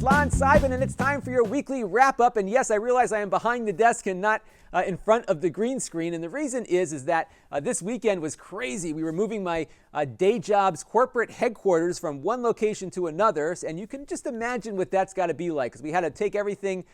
it's Lon.TV, and it's time for your weekly wrap-up. And yes, I realize I am behind the desk and not in front of the green screen. And the reason is that this weekend was crazy. We were moving my day job's corporate headquarters from one location to another. And you can just imagine what that's got to be like, because we had to take everything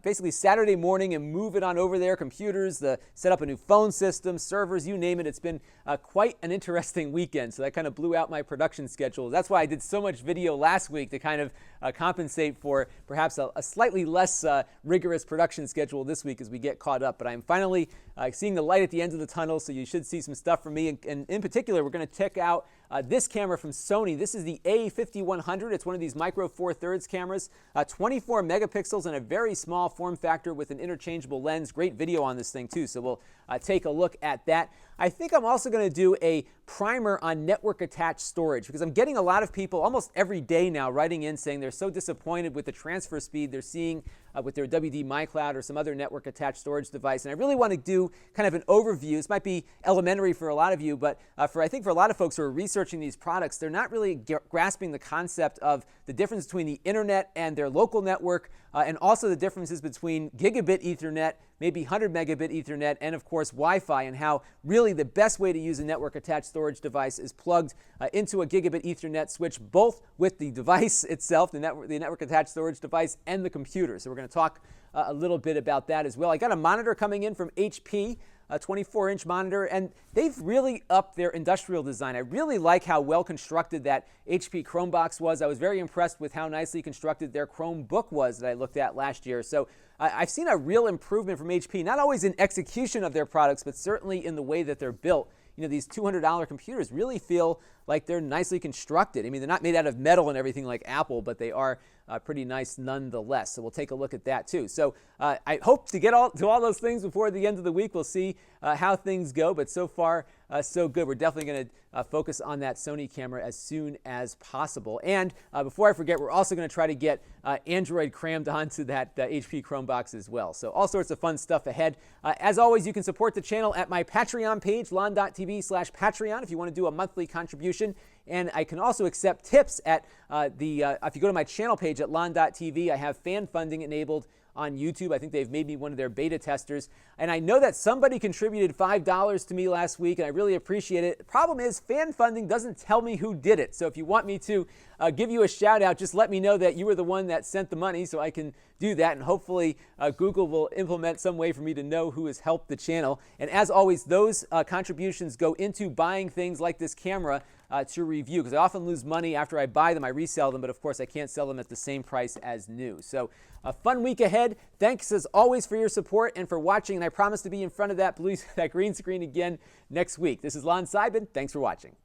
basically Saturday morning and move it on over there, computers, set up a new phone system, servers, you name it. It's been quite an interesting weekend. So that kind of blew out my production schedule. That's why I did so much video last week, to kind of compensate for perhaps a slightly less rigorous production schedule this week as we get caught up. But I'm finally seeing the light at the end of the tunnel, so you should see some stuff from me. And in particular, we're going to check out this camera from Sony. This is the A5100. It's one of these micro 4/3 cameras, 24 megapixels and a very small form factor with an interchangeable lens. Great video on this thing too, so we'll take a look at that. I think I'm also going to do a primer on network attached storage, because I'm getting a lot of people almost every day now writing in saying they're so disappointed with the transfer speed they're seeing with their WD MyCloud or some other network attached storage device. And I really want to do kind of an overview. This might be elementary for a lot of you, but I think for a lot of folks who are researching these products, they're not really grasping the concept of the difference between the internet and their local network, and also the differences between gigabit Ethernet, maybe 100 megabit Ethernet, and of course Wi-Fi, and how really the best way to use a network attached storage device is plugged into a gigabit Ethernet switch, both with the device itself, the network attached storage device, and the computer. So we're going to talk a little bit about that as well. I got a monitor coming in from HP, a 24-inch monitor, and they've really upped their industrial design. I really like how well constructed that HP Chromebox was. I was very impressed with how nicely constructed their Chromebook was that I looked at last year. So I've seen a real improvement from HP, not always in execution of their products, but certainly in the way that they're built. You know, these $200 computers really feel like they're nicely constructed. I mean, they're not made out of metal and everything like Apple, but they are pretty nice nonetheless. So we'll take a look at that too. So I hope to get to all those things before the end of the week. We'll see how things go, but so far so good. We're definitely going to focus on that Sony camera as soon as possible. And before I forget, we're also going to try to get Android crammed onto that HP Chromebox as well. So all sorts of fun stuff ahead. As always, you can support the channel at my Patreon page, Lon.TV/Patreon, if you want to do a monthly contribution. And I can also accept tips at if you go to my channel page at Lon.TV, I have fan funding enabled on YouTube. I think they've made me one of their beta testers. And I know that somebody contributed $5 to me last week, and I really appreciate it. The problem is fan funding doesn't tell me who did it. So if you want me to give you a shout out, just let me know that you were the one that sent the money so I can do that. And hopefully Google will implement some way for me to know who has helped the channel. And as always, those contributions go into buying things like this camera to review, because I often lose money after I buy them. I resell them, but of course I can't sell them at the same price as new. So a fun week ahead. Thanks as always for your support and for watching, and I promise to be in front of that green screen again next week. This is Lon.TV. Thanks for watching.